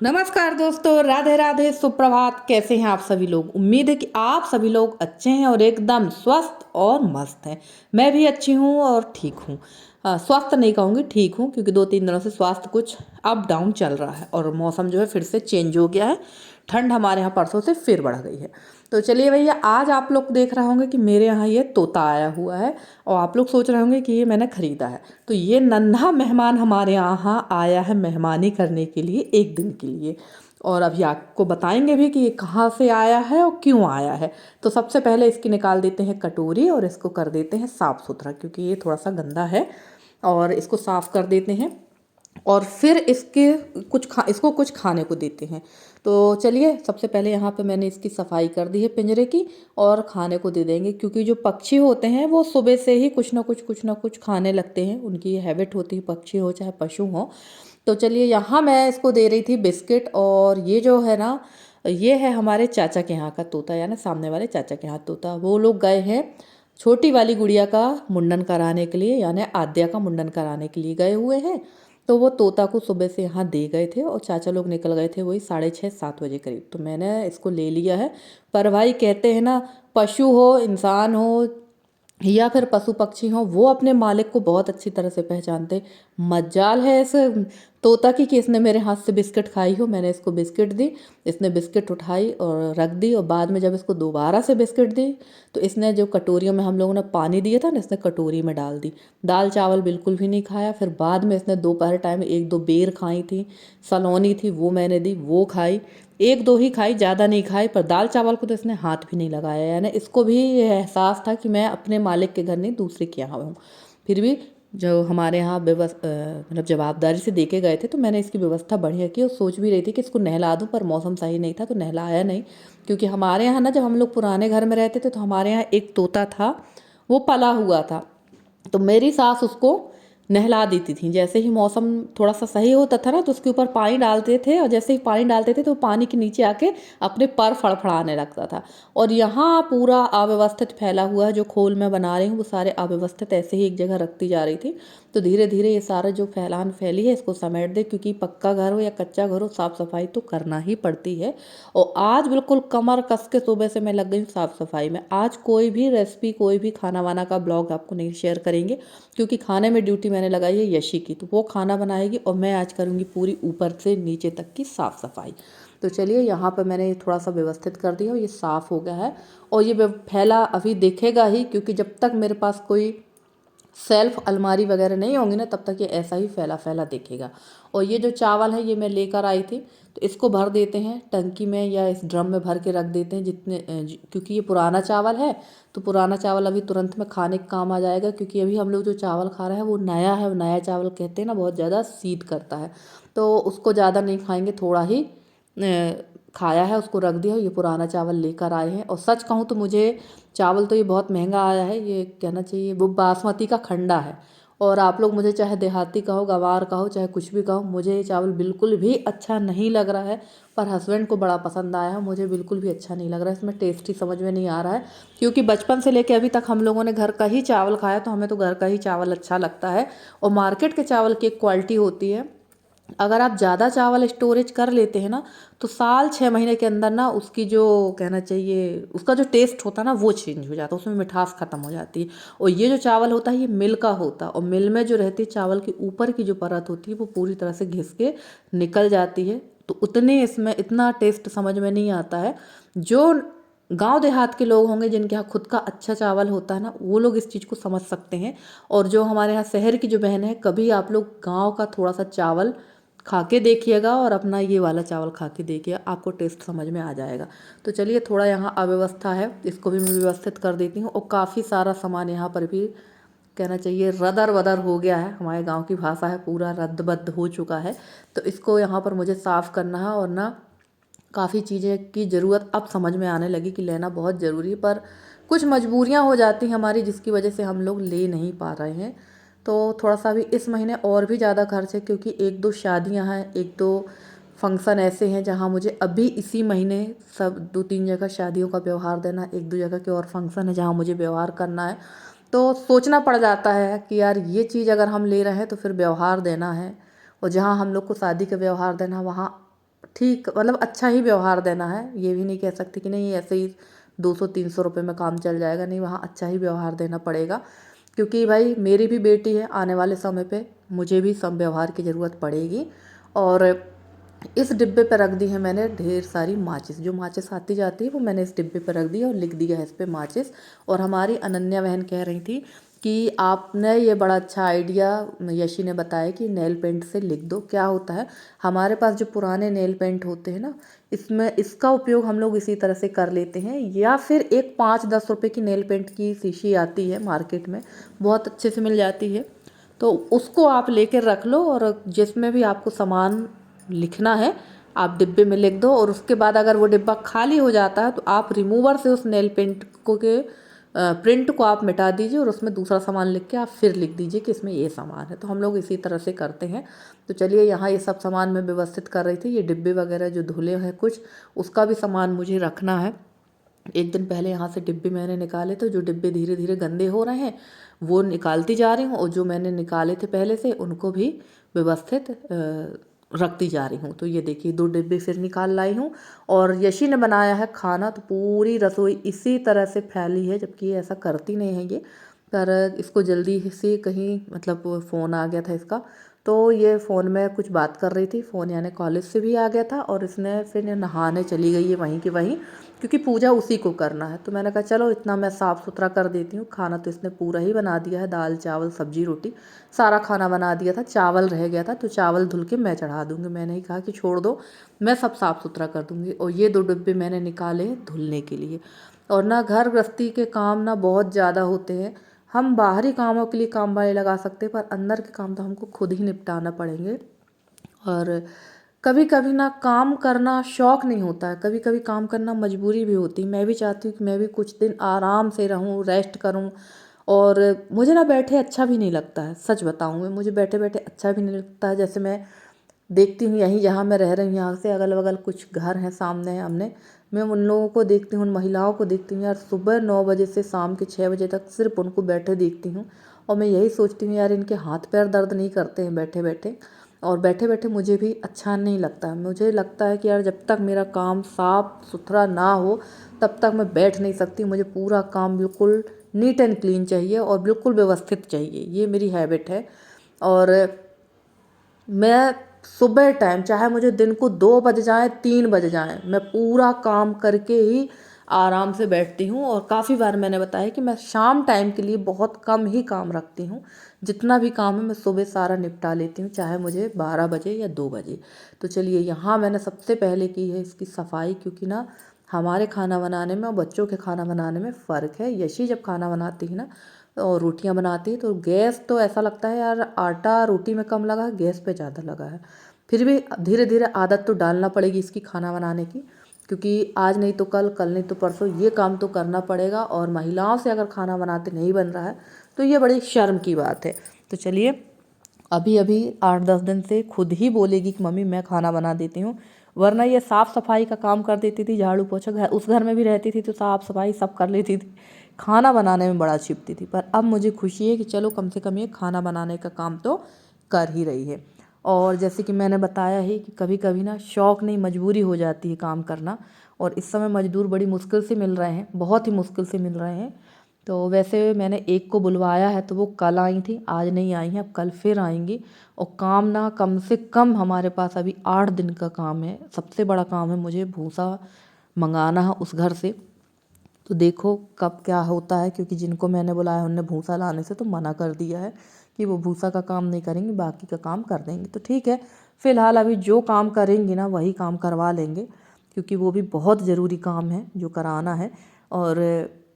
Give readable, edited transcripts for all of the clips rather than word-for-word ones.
नमस्कार दोस्तों, राधे राधे, सुप्रभात। कैसे हैं आप सभी लोग? उम्मीद है कि आप सभी लोग अच्छे हैं और एकदम स्वस्थ और मस्त हैं। मैं भी अच्छी हूँ और ठीक हूँ। स्वस्थ नहीं कहूँगी, ठीक हूँ, क्योंकि 2-3 दिनों से स्वास्थ्य कुछ अप डाउन चल रहा है और मौसम जो है फिर से चेंज हो गया है। ठंड हमारे यहाँ परसों से फिर बढ़ गई है। तो चलिए भैया, आज आप लोग देख रहे होंगे कि मेरे यहाँ ये तोता आया हुआ है और आप लोग सोच रहे होंगे कि ये मैंने ख़रीदा है। तो ये नन्हा मेहमान हमारे यहाँ आया है मेहमानी करने के लिए, एक दिन के लिए। और अभी आपको बताएंगे भी कि ये कहाँ से आया है और क्यों आया है। तो सबसे पहले इसकी निकाल देते हैं कटोरी और इसको कर देते हैं साफ़ सुथरा, क्योंकि ये थोड़ा सा गंदा है। और इसको साफ़ कर देते हैं और फिर इसको कुछ खाने को देते हैं। तो चलिए, सबसे पहले यहाँ पे मैंने इसकी सफाई कर दी है पिंजरे की, और खाने को दे देंगे, क्योंकि जो पक्षी होते हैं वो सुबह से ही कुछ ना कुछ खाने लगते हैं। उनकी ये हैबिट होती है, पक्षी हो चाहे पशु हो। तो चलिए, यहाँ मैं इसको दे रही थी बिस्किट। और ये जो है ना, ये है हमारे चाचा के यहाँ का तोता, यानी सामने वाले चाचा के यहाँ तोता। वो लोग गए हैं छोटी वाली गुड़िया का मुंडन कराने के लिए, यानी आद्या का मुंडन कराने के लिए गए हुए हैं। तो वो तोता को सुबह से यहाँ दे गए थे और चाचा लोग निकल गए थे वही 6:30-7 बजे करीब। तो मैंने इसको ले लिया है। पर भाई, कहते हैं ना, पशु हो, इंसान हो या फिर पशु पक्षी हो, वो अपने मालिक को बहुत अच्छी तरह से पहचानते। मज्जाल है इस तोता की कि इसने मेरे हाथ से बिस्किट खाई हो। मैंने इसको बिस्किट दी, इसने बिस्किट उठाई और रख दी। और बाद में जब इसको दोबारा से बिस्किट दी तो इसने जो कटोरियों में हम लोगों ने पानी दिया था ना, इसने कटोरी में डाल दी। दाल चावल बिल्कुल भी नहीं खाया। फिर बाद में इसने दोपहर टाइम 1-2 बेर खाई थी, सलोनी थी, वो मैंने दी, वो खाई। 1-2 ही खाई, ज़्यादा नहीं खाई। पर दाल चावल को तो इसने हाथ भी नहीं लगाया, यानी इसको भी ये एहसास था कि मैं अपने मालिक के घर नहीं, दूसरे के यहाँ हूँ। फिर भी जो हमारे यहाँ मतलब जवाबदारी से देके गए थे, तो मैंने इसकी व्यवस्था बढ़िया की। और सोच भी रही थी कि इसको नहला दूँ, पर मौसम सही नहीं था तो नहलाया नहीं। क्योंकि हमारे यहाँ ना, जब हम लोग पुराने घर में रहते थे तो हमारे यहाँ एक तोता था, वो पला हुआ था। तो मेरी सास उसको नहला देती थी। जैसे ही मौसम थोड़ा सा सही होता था ना, तो उसके ऊपर पानी डालते थे, और जैसे ही पानी डालते थे तो पानी के नीचे आके अपने पर फड़फड़ाने लगता था। और यहाँ पूरा अव्यवस्थित फैला हुआ है। जो खोल मैं बना रही हूँ वो सारे अव्यवस्थित ऐसे ही एक जगह रखती जा रही थी। तो धीरे धीरे ये सारा जो फैलान फैली है, इसको समेट दे, क्योंकि पक्का घर हो या कच्चा घर हो, साफ़ सफाई तो करना ही पड़ती है। और आज बिल्कुल कमर कस के सुबह से मैं लग गई हूँ साफ़ सफाई में। आज कोई भी रेसिपी, कोई भी खाना वाना का ब्लॉग आपको नहीं शेयर करेंगे, क्योंकि खाने में ड्यूटी मैंने लगाई है यशी की। तो वो खाना बनाएगी और मैं आज करूँगी पूरी ऊपर से नीचे तक की साफ़ सफाई। तो चलिए, यहाँ पर मैंने थोड़ा सा व्यवस्थित कर दिया और ये साफ़ हो गया है। और ये फैला अभी दिखेगा ही, क्योंकि जब तक मेरे पास कोई सेल्फ अलमारी वगैरह नहीं होंगी ना, तब तक ये ऐसा ही फैला फैला दिखेगा। और ये जो चावल है ये मैं लेकर आई थी, तो इसको भर देते हैं टंकी में या इस ड्रम में भर के रख देते हैं। क्योंकि ये पुराना चावल है, तो पुराना चावल अभी तुरंत में खाने के काम आ जाएगा। क्योंकि अभी हम लोग जो चावल खा रहे हैं वो नया है। नया चावल कहते हैं ना, बहुत ज़्यादा शीत करता है, तो उसको ज़्यादा नहीं खाएंगे, थोड़ा ही खाया है, उसको रख दिया। ये पुराना चावल लेकर आए हैं। और सच कहूँ तो मुझे चावल तो ये बहुत महंगा आया है। ये कहना चाहिए वो बासमती का खंडा है। और आप लोग मुझे चाहे देहाती कहो, गंवार कहो, चाहे कुछ भी कहो, मुझे ये चावल बिल्कुल भी अच्छा नहीं लग रहा है। पर हस्बैंड को बड़ा पसंद आया है, मुझे बिल्कुल भी अच्छा नहीं लग रहा है। इसमें टेस्ट ही समझ में नहीं आ रहा है। क्योंकि बचपन से लेकर अभी तक हम लोगों ने घर का ही चावल खाया, तो हमें तो घर का ही चावल अच्छा लगता है। और मार्केट के चावल की एक क्वालिटी होती है, अगर आप ज़्यादा चावल स्टोरेज कर लेते हैं ना, तो साल 6 महीने के अंदर ना उसकी जो कहना चाहिए उसका जो टेस्ट होता है ना, वो चेंज हो जाता है, उसमें मिठास ख़त्म हो जाती है। और ये जो चावल होता है ये मिल का होता है, और मिल में जो रहती है चावल की ऊपर की जो परत होती है वो पूरी तरह से घिस के निकल जाती है। तो उतने इसमें इतना टेस्ट समझ में नहीं आता है। जो गांव देहात के लोग होंगे जिनके यहाँ खुद का अच्छा चावल होता है ना, वो लोग इस चीज़ को समझ सकते हैं। और जो हमारे यहाँ शहर की जो बहन है, कभी आप लोग गांव का थोड़ा सा चावल खा के देखिएगा और अपना ये वाला चावल खा के देखिएगा, आपको टेस्ट समझ में आ जाएगा। तो चलिए, थोड़ा यहाँ अव्यवस्था है, इसको भी मैं व्यवस्थित कर देती हूँ। और काफ़ी सारा सामान यहाँ पर भी कहना चाहिए रदर वदर हो गया है, हमारे गांव की भाषा है, पूरा रद्द-बद्द हो चुका है। तो इसको यहाँ पर मुझे साफ़ करना है। और ना, काफ़ी चीज़ें की ज़रूरत अब समझ में आने लगी कि लेना बहुत ज़रूरी है। पर कुछ मजबूरियाँ हो जाती हैं हमारी, जिसकी वजह से हम लोग ले नहीं पा रहे हैं। तो थोड़ा सा भी इस महीने और भी ज़्यादा खर्च है, क्योंकि 1-2 शादियाँ हैं, 1-2 फंक्शन ऐसे हैं जहाँ मुझे अभी इसी महीने सब 2-3 जगह शादियों का व्यवहार देना है। 1-2 जगह के और फंक्शन है जहाँ मुझे व्यवहार करना है। तो सोचना पड़ जाता है कि यार, ये चीज़ अगर हम ले रहे हैं तो फिर व्यवहार देना है। और जहाँ हम लोग को शादी का व्यवहार देना, वहाँ ठीक मतलब अच्छा ही व्यवहार देना है। ये भी नहीं कह सकते कि नहीं ऐसे ही 200-300 रुपये में काम चल जाएगा, नहीं, वहाँ अच्छा ही व्यवहार देना पड़ेगा। क्योंकि भाई मेरी भी बेटी है, आने वाले समय पे मुझे भी सब व्यवहार की ज़रूरत पड़ेगी। और इस डिब्बे पर रख दी है मैंने ढेर सारी माचिस, जो माचिस आती जाती है वो मैंने इस डिब्बे पर रख दी और लिख दिया है इस पर माचिस। और हमारी अनन्या बहन कह रही थी कि आपने ये बड़ा अच्छा आइडिया यशी ने बताया कि नेल पेंट से लिख दो। क्या होता है, हमारे पास जो पुराने नेल पेंट होते हैं ना, इसमें इसका उपयोग हम लोग इसी तरह से कर लेते हैं। या फिर एक 5-10 रुपये की नेल पेंट की शीशी आती है मार्केट में, बहुत अच्छे से मिल जाती है, तो उसको आप लेकर रख लो और जिसमें भी आपको सामान लिखना है आप डिब्बे में लिख दो। और उसके बाद अगर वो डिब्बा खाली हो जाता है तो आप रिमूवर से उस नेल पेंट को के प्रिंट को आप मिटा दीजिए और उसमें दूसरा सामान लिख के आप फिर लिख दीजिए कि इसमें ये सामान है। तो हम लोग इसी तरह से करते हैं। तो चलिए, यहाँ ये सब सामान मैं व्यवस्थित कर रही थी। ये डिब्बे वगैरह जो धुले हैं कुछ, उसका भी सामान मुझे रखना है। एक दिन पहले यहाँ से डिब्बे मैंने निकाले, तो जो डिब्बे धीरे धीरे गंदे हो रहे हैं वो निकालती जा रही हूँ, और जो मैंने निकाले थे पहले से उनको भी व्यवस्थित रखती जा रही हूँ। तो ये देखिए 2 डिब्बे फिर निकाल लाई हूँ। और यशी ने बनाया है खाना, तो पूरी रसोई इसी तरह से फैली है, जबकि ये ऐसा करती नहीं है ये, पर इसको जल्दी से कहीं मतलब फ़ोन आ गया था इसका, तो ये फ़ोन में कुछ बात कर रही थी। फ़ोन यानी कॉलेज से भी आ गया था, और इसने फिर नहाने चली गई है वहीं की वहीं, क्योंकि पूजा उसी को करना है। तो मैंने कहा चलो इतना मैं साफ़ सुथरा कर देती हूँ। खाना तो इसने पूरा ही बना दिया है, दाल चावल सब्जी रोटी सारा खाना बना दिया था। चावल रह गया था तो चावल धुल के मैं चढ़ा दूँगी, मैंने ही कहा कि छोड़ दो, मैं सब साफ़ सुथरा कर दूँगी। और ये 2 डिब्बे मैंने निकाले धुलने के लिए। और ना घर गृहस्थी के काम ना बहुत ज़्यादा होते हैं। हम बाहरी कामों के लिए काम वाली लगा सकते हैं, पर अंदर के काम तो हमको खुद ही निपटाना पड़ेंगे। और कभी कभी ना काम करना शौक़ नहीं होता है, कभी कभी काम करना मजबूरी भी होती है। मैं भी चाहती हूँ कि मैं भी कुछ दिन आराम से रहूँ, रेस्ट करूँ। और मुझे ना बैठे अच्छा भी नहीं लगता है, सच बताऊँ मैं, मुझे बैठे बैठे अच्छा भी नहीं लगता है। जैसे मैं देखती हूँ यहीं जहाँ मैं रह रही हूँ, यहाँ से अगल बगल कुछ घर हैं सामने हैं हमने, मैं उन लोगों को देखती हूँ, उन महिलाओं को देखती हूँ यार, सुबह 9 बजे से शाम के 6 बजे तक सिर्फ उनको बैठे देखती हूँ। और मैं यही सोचती हूँ यार, इनके हाथ पैर दर्द नहीं करते हैं बैठे बैठे? और बैठे बैठे मुझे भी अच्छा नहीं लगता है। मुझे लगता है कि यार जब तक मेरा काम साफ़ सुथरा ना हो तब तक मैं बैठ नहीं सकती। मुझे पूरा काम बिल्कुल नीट एंड क्लीन चाहिए और बिल्कुल व्यवस्थित चाहिए, ये मेरी हैबिट है। और मैं सुबह टाइम, चाहे मुझे दिन को 2 बज जाए 3 बज जाए, मैं पूरा काम करके ही आराम से बैठती हूँ। और काफ़ी बार मैंने बताया कि मैं शाम टाइम के लिए बहुत कम ही काम रखती हूँ। जितना भी काम है मैं सुबह सारा निपटा लेती हूँ, चाहे मुझे 12 बजे या 2 बजे। तो चलिए, यहाँ मैंने सबसे पहले की है इसकी सफाई, क्योंकि ना हमारे खाना बनाने में और बच्चों के खाना बनाने में फ़र्क है। यशी जब खाना बनाती है ना और रोटियां बनाती है, तो गैस तो ऐसा लगता है यार आटा रोटी में कम लगा है, गैस पे ज़्यादा लगा है। फिर भी धीरे धीरे आदत तो डालना पड़ेगी इसकी खाना बनाने की, क्योंकि आज नहीं तो कल, कल नहीं तो परसों ये काम तो करना पड़ेगा। और महिलाओं से अगर खाना बनाते नहीं बन रहा है तो ये बड़ी शर्म की बात है। तो चलिए, अभी अभी 8-10 दिन से खुद ही बोलेगी कि मम्मी मैं खाना बना देती हूँ। वरना ये साफ़ सफाई का काम कर देती थी, झाड़ू पोछा, घर उस घर में भी रहती थी तो साफ़ सफाई सब कर लेती थी, खाना बनाने में बड़ा छिपती थी। पर अब मुझे खुशी है कि चलो कम से कम ये खाना बनाने का काम तो कर ही रही है। और जैसे कि मैंने बताया ही कि कभी कभी ना शौक़ नहीं, मजबूरी हो जाती है काम करना। और इस समय मज़दूर बड़ी मुश्किल से मिल रहे हैं, बहुत ही मुश्किल से मिल रहे हैं। तो वैसे मैंने एक को बुलवाया है तो वो कल आई थी, आज नहीं आई हैं, अब कल फिर आएंगी। और काम ना कम से कम हमारे पास अभी 8 दिन का काम है। सबसे बड़ा काम है मुझे भूसा मंगाना है उस घर से। तो देखो कब क्या होता है, क्योंकि जिनको मैंने बुलाया उनने भूसा लाने से तो मना कर दिया है कि वो भूसा का काम नहीं करेंगे, बाकी का काम कर देंगे। तो ठीक है, फ़िलहाल अभी जो काम करेंगी ना वही काम करवा लेंगे, क्योंकि वो भी बहुत ज़रूरी काम है जो कराना है। और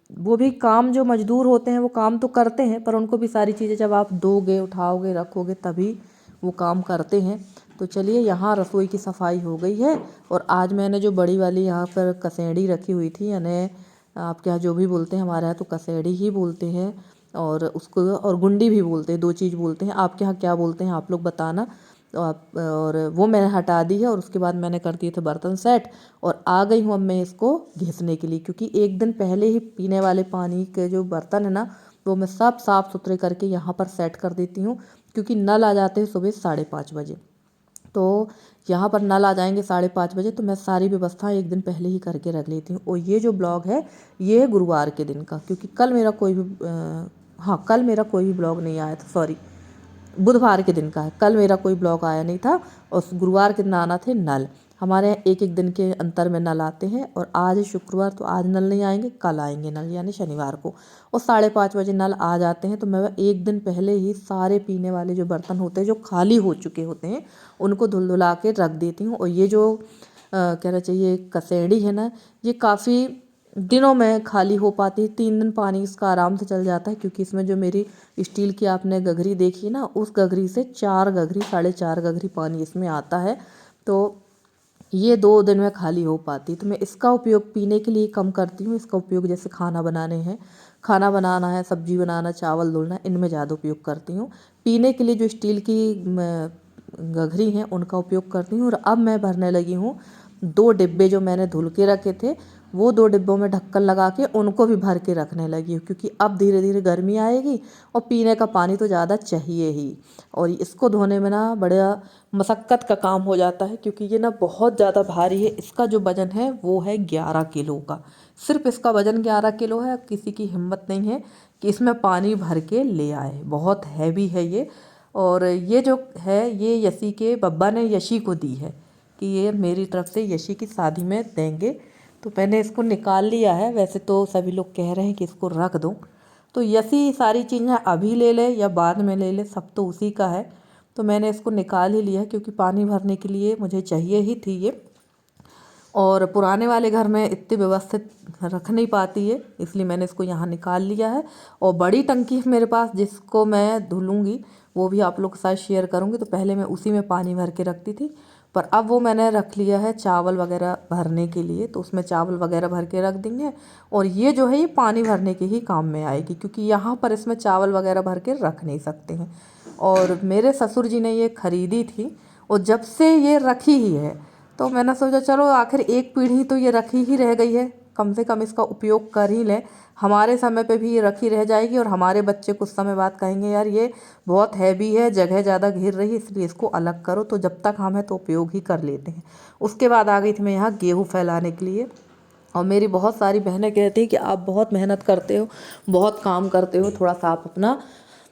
वो भी काम, जो मज़दूर होते हैं वो काम तो करते हैं, पर उनको भी सारी चीज़ें जब आप दोगे, उठाओगे, रखोगे तभी वो काम करते हैं। तो चलिए, यहाँ रसोई की सफाई हो गई है। और आज मैंने जो बड़ी वाली यहाँ पर कसेड़ी रखी हुई थी, यानी आपके यहाँ जो भी बोलते हैं, हमारे यहाँ तो कसेड़ी ही बोलते हैं, और उसको और गुंडी भी बोलते हैं, 2 चीज़ बोलते हैं। आपके यहाँ क्या बोलते हैं आप लोग बताना। तो आप, और वो मैंने हटा दी है, और उसके बाद मैंने कर दिए थे बर्तन सेट। और आ गई हूँ अब मैं इसको घिसने के लिए, क्योंकि एक दिन पहले ही पीने वाले पानी के जो बर्तन है ना वो मैं सब साफ़ सुथरे करके यहाँ पर सेट कर देती हूँ, क्योंकि नल आ जाते हैं सुबह 5:30 बजे। तो यहाँ पर नल आ जाएंगे 5:30 बजे, तो मैं सारी व्यवस्था एक दिन पहले ही करके रख लेती हूँ। और ये जो ब्लॉग है ये है गुरुवार के दिन का, क्योंकि कल मेरा कोई भी कल मेरा कोई भी ब्लॉग नहीं आया था, सॉरी बुधवार के दिन का है, कल मेरा कोई ब्लॉग आया नहीं था। और गुरुवार के दिन आना थे नल। हमारे यहाँ एक एक दिन के अंतर में नल आते हैं, और आज शुक्रवार तो आज नल नहीं आएंगे, कल आएंगे नल यानी शनिवार को। और 5:30 बजे नल आ जाते हैं, तो मैं एक दिन पहले ही सारे पीने वाले जो बर्तन होते हैं जो खाली हो चुके होते हैं उनको धुल धुला के रख देती हूँ। और ये जो कहना चाहिए कसेड़ी है ना, ये काफ़ी दिनों में खाली हो पाती है। 3 दिन पानी इसका आराम से चल जाता है, क्योंकि इसमें जो मेरी स्टील की आपने गगरी देखी ना, उस गगरी से 4 गगरी 4.5 गगरी पानी इसमें आता है। तो ये 2 दिन में खाली हो पाती। तो मैं इसका उपयोग पीने के लिए कम करती हूँ। इसका उपयोग जैसे खाना बनाना है, सब्जी बनाना, चावल धुलना, इनमें ज़्यादा उपयोग करती हूँ। पीने के लिए जो स्टील की गगरी हैं उनका उपयोग करती हूँ। और अब मैं भरने लगी हूँ 2 डिब्बे जो मैंने धुल के रखे थे, वो 2 डिब्बों में ढक्कन लगा के उनको भी भर के रखने लगी हूँ, क्योंकि अब धीरे धीरे गर्मी आएगी और पीने का पानी तो ज़्यादा चाहिए ही। और इसको धोने में ना बड़ा मशक्क़त का काम हो जाता है, क्योंकि ये ना बहुत ज़्यादा भारी है। इसका जो वज़न है वो है 11 किलो का, सिर्फ इसका वज़न 11 किलो है। किसी की हिम्मत नहीं है कि इसमें पानी भर के ले आए, बहुत हैवी है ये। और ये जो है ये यशी के बब्बा ने यशी को दी है कि ये मेरी तरफ से यशी की शादी में देंगे। तो मैंने इसको निकाल लिया है। वैसे तो सभी लोग कह रहे हैं कि इसको रख दूं, तो यशी सारी चीज़ें अभी ले ले या बाद में ले ले, सब तो उसी का है। तो मैंने इसको निकाल ही लिया, क्योंकि पानी भरने के लिए मुझे चाहिए ही थी ये। और पुराने वाले घर में इतनी व्यवस्थित रख नहीं पाती है, इसलिए मैंने इसको यहाँ निकाल लिया है। और बड़ी टंकी है मेरे पास जिसको मैं धुलूँगी, वो भी आप लोग के साथ शेयर करूँगी। तो पहले मैं उसी में पानी भर के रखती थी, पर अब वो मैंने रख लिया है चावल वगैरह भरने के लिए, तो उसमें चावल वगैरह भर के रख देंगे। और ये जो है ये पानी भरने के ही काम में आएगी, क्योंकि यहाँ पर इसमें चावल वगैरह भर के रख नहीं सकते हैं। और मेरे ससुर जी ने ये खरीदी थी, और जब से ये रखी ही है, तो मैंने सोचा चलो आखिर एक पीढ़ी तो ये रखी ही रह गई है, कम से कम इसका उपयोग कर ही लें। हमारे समय पे भी ये रखी रह जाएगी, और हमारे बच्चे कुछ समय बाद कहेंगे यार ये बहुत हैवी है, जगह ज़्यादा घेर रही है, इसलिए इसको अलग करो। तो जब तक हम हैं तो उपयोग ही कर लेते हैं। उसके बाद आ गई थी मैं यहाँ गेहूँ फैलाने के लिए। और मेरी बहुत सारी बहनें कहती हैं कि आप बहुत मेहनत करते हो, बहुत काम करते हो, थोड़ा सा आप अपना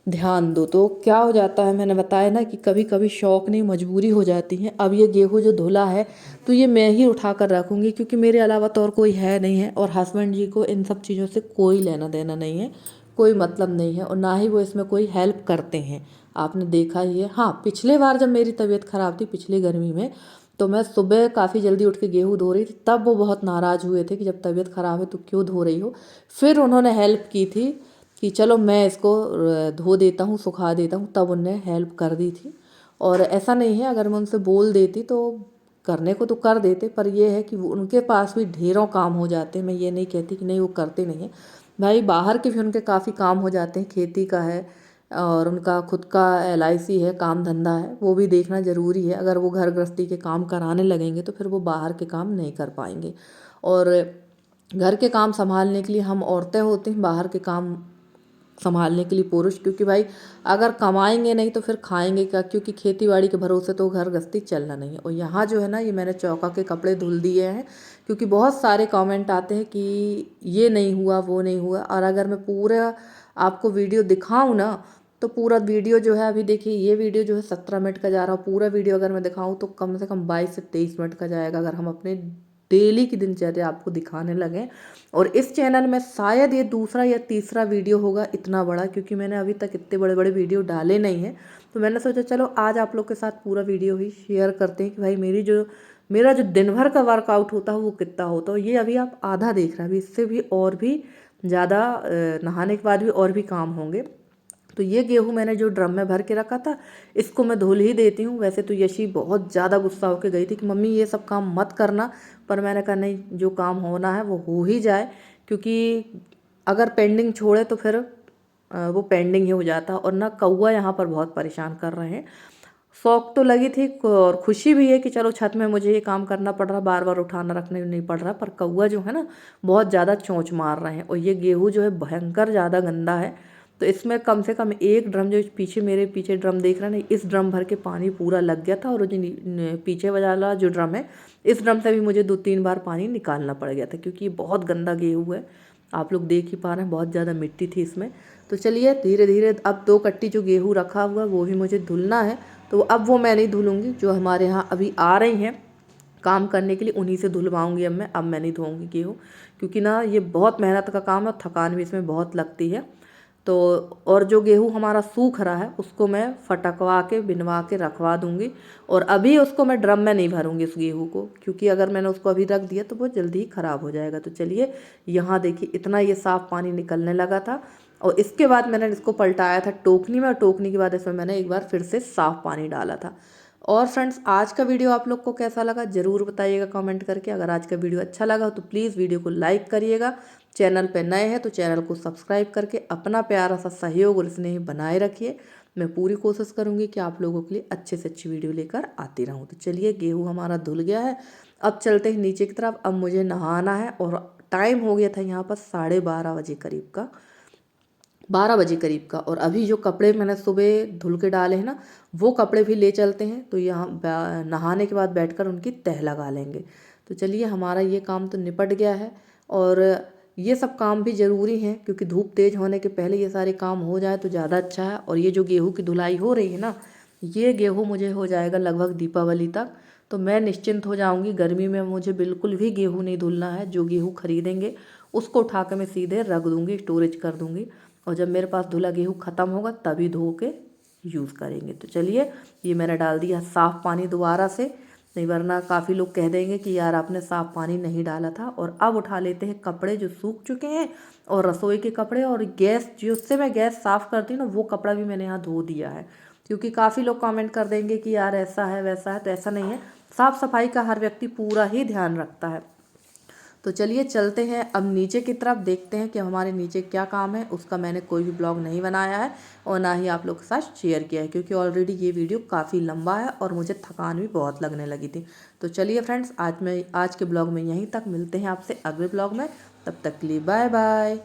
ध्यान दो। तो क्या हो जाता है, मैंने बताया ना कि कभी कभी शौक नहीं मजबूरी हो जाती है। अब ये गेहूँ जो धुला है तो ये मैं ही उठा कर रखूँगी, क्योंकि मेरे अलावा तो और कोई है नहीं है। और हस्बैंड जी को इन सब चीज़ों से कोई लेना देना नहीं है, कोई मतलब नहीं है, और ना ही वो इसमें कोई हेल्प करते हैं। आपने देखा ही है। हाँ, पिछले बार जब मेरी तबीयत ख़राब थी पिछली गर्मी में, तो मैं सुबह काफ़ी जल्दी उठ के गेहूँ धो रही थी, तब वो बहुत नाराज़ हुए थे कि जब तबीयत ख़राब है तो क्यों धो रही हो। फिर उन्होंने हेल्प की थी कि चलो मैं इसको धो देता हूँ, सुखा देता हूँ, तब उनने हेल्प कर दी थी। और ऐसा नहीं है, अगर मैं उनसे बोल देती तो करने को तो कर देते, पर ये है कि उनके पास भी ढेरों काम हो जाते हैं। मैं ये नहीं कहती कि नहीं वो करते नहीं हैं, भाई बाहर के भी उनके काफ़ी काम हो जाते हैं, खेती का है और उनका खुद का LIC है, काम धंधा है, वो भी देखना ज़रूरी है। अगर वो घर गृहस्थी के काम कराने लगेंगे तो फिर वो बाहर के काम नहीं कर पाएंगे। और घर के काम संभालने के लिए हम औरतें होती हैं, बाहर के काम संभालने के लिए पुरुष। क्योंकि भाई अगर कमाएंगे नहीं तो फिर खाएंगे क्या, क्योंकि खेती बाड़ी के भरोसे तो घर गृहस्थी चलना नहीं है। और यहाँ जो है ना, ये मैंने चौका के कपड़े धुल दिए हैं, क्योंकि बहुत सारे कमेंट आते हैं कि ये नहीं हुआ वो नहीं हुआ। और अगर मैं पूरा आपको वीडियो दिखाऊं ना, तो पूरा वीडियो जो है, अभी देखिए ये वीडियो जो है 17 मिनट का जा रहा है, पूरा वीडियो अगर मैं दिखाऊं तो कम से कम 22 से 23 मिनट का जाएगा, अगर हम अपने डेली की दिनचर्या आपको दिखाने लगे। और इस चैनल में शायद ये दूसरा या तीसरा वीडियो होगा इतना बड़ा, क्योंकि मैंने अभी तक इतने बड़े बड़े वीडियो डाले नहीं हैं। तो मैंने सोचा चलो आज आप लोग के साथ पूरा वीडियो ही शेयर करते हैं कि भाई मेरा जो दिन भर का वर्कआउट होता है वो कितना होता है। ये अभी आप आधा देख रहे हैं, अभी इससे भी और भी ज़्यादा नहाने के बाद भी और भी काम होंगे। तो ये गेहूँ मैंने जो ड्रम में भर के रखा था, इसको मैं धुल ही देती हूँ। वैसे तो यशी बहुत ज़्यादा गुस्सा होकर गई थी कि मम्मी ये सब काम मत करना, पर मैंने कहा नहीं, जो काम होना है वो हो ही जाए, क्योंकि अगर पेंडिंग छोड़े तो फिर वो पेंडिंग ही हो जाता। और ना कौआ यहाँ पर बहुत परेशान कर रहे हैं। शौक तो लगी थी और खुशी भी है कि चलो छत में मुझे ये काम करना पड़ रहा, बार बार उठाना रखने नहीं पड़ रहा, पर कौआ जो है ना बहुत ज़्यादा चोंच मार रहे हैं। और ये गेहूँ जो है भयंकर ज़्यादा गंदा है, तो इसमें कम से कम एक ड्रम, जो पीछे मेरे पीछे ड्रम देख रहे हैं ना, इस ड्रम भर के पानी पूरा लग गया था। और जो पीछे वाला जो ड्रम है, इस ड्रम से भी मुझे 2-3 बार पानी निकालना पड़ गया था, क्योंकि ये बहुत गंदा गेहूँ है। आप लोग देख ही पा रहे हैं, बहुत ज़्यादा मिट्टी थी इसमें। तो चलिए धीरे धीरे अब 2 कट्टी जो गेहूँ रखा हुआ वो भी मुझे धुलना है। तो अब वो मैं नहीं धुलूँगी, जो हमारे यहाँ अभी आ रही हैं काम करने के लिए, उन्हीं से धुलवाऊँगी अब मैं नहीं धोऊँगी गेहूँ, क्योंकि ना ये बहुत मेहनत का काम है और थकान भी इसमें बहुत लगती है। तो और जो गेहूँ हमारा सूख रहा है उसको मैं फटकवा के बिनवा के रखवा दूँगी। और अभी उसको मैं ड्रम में नहीं भरूँगी इस गेहूँ को, क्योंकि अगर मैंने उसको अभी रख दिया तो वो जल्दी ही ख़राब हो जाएगा। तो चलिए, यहाँ देखिए इतना ये साफ़ पानी निकलने लगा था। और इसके बाद मैंने इसको पलटाया था टोकनी में, और टोकनी के बाद इसमें मैंने एक बार फिर से साफ़ पानी डाला था। और फ्रेंड्स, आज का वीडियो आप लोग को कैसा लगा ज़रूर बताइएगा कमेंट करके। अगर आज का वीडियो अच्छा लगा तो प्लीज़ वीडियो को लाइक करिएगा। चैनल पे नए हैं तो चैनल को सब्सक्राइब करके अपना प्यारा सा सहयोग और स्नेह बनाए रखिए। मैं पूरी कोशिश करूँगी कि आप लोगों के लिए अच्छे से अच्छी वीडियो लेकर आती रहूँ। तो चलिए, गेहूँ हमारा धुल गया है। अब चलते हैं नीचे की तरफ। अब मुझे नहाना है और टाइम हो गया था यहाँ पर 12:30 बजे करीब का, 12 बजे करीब का। और अभी जो कपड़े मैंने सुबह धुल के डाले हैं ना, वो कपड़े भी ले चलते हैं। तो यहाँ नहाने के बाद बैठकर उनकी तह लगा लेंगे। तो चलिए, हमारा ये काम तो निपट गया है। और ये सब काम भी ज़रूरी हैं, क्योंकि धूप तेज़ होने के पहले ये सारे काम हो जाए तो ज़्यादा अच्छा है। और ये जो गेहूँ की धुलाई हो रही है ना, ये गेहूँ मुझे हो जाएगा लगभग दीपावली तक। तो मैं निश्चिंत हो जाऊँगी। गर्मी में मुझे बिल्कुल भी गेहूँ नहीं धुलना है। जो गेहूँ खरीदेंगे उसको उठा के मैं सीधे रख दूँगी, स्टोरेज कर दूँगी। और जब मेरे पास धुला गेहूँ ख़त्म होगा तभी धो के यूज़ करेंगे। तो चलिए, ये मैंने डाल दिया साफ़ पानी दोबारा से, नहीं वरना काफ़ी लोग कह देंगे कि यार आपने साफ़ पानी नहीं डाला था। और अब उठा लेते हैं कपड़े जो सूख चुके हैं, और रसोई के कपड़े, और गैस जिससे मैं गैस साफ़ करती हूँ ना, वो कपड़ा भी मैंने यहाँ धो दिया है। क्योंकि काफ़ी लोग कमेंट कर देंगे कि यार ऐसा है वैसा है, तो ऐसा नहीं है। साफ़ सफाई का हर व्यक्ति पूरा ही ध्यान रखता है। तो चलिए चलते हैं अब नीचे की तरफ, देखते हैं कि हमारे नीचे क्या काम है। उसका मैंने कोई भी ब्लॉग नहीं बनाया है और ना ही आप लोग के साथ शेयर किया है, क्योंकि ऑलरेडी ये वीडियो काफ़ी लंबा है और मुझे थकान भी बहुत लगने लगी थी। तो चलिए फ्रेंड्स, आज के ब्लॉग में यहीं तक, मिलते हैं आपसे अगले ब्लॉग में। तब तक के लिए बाय बाय।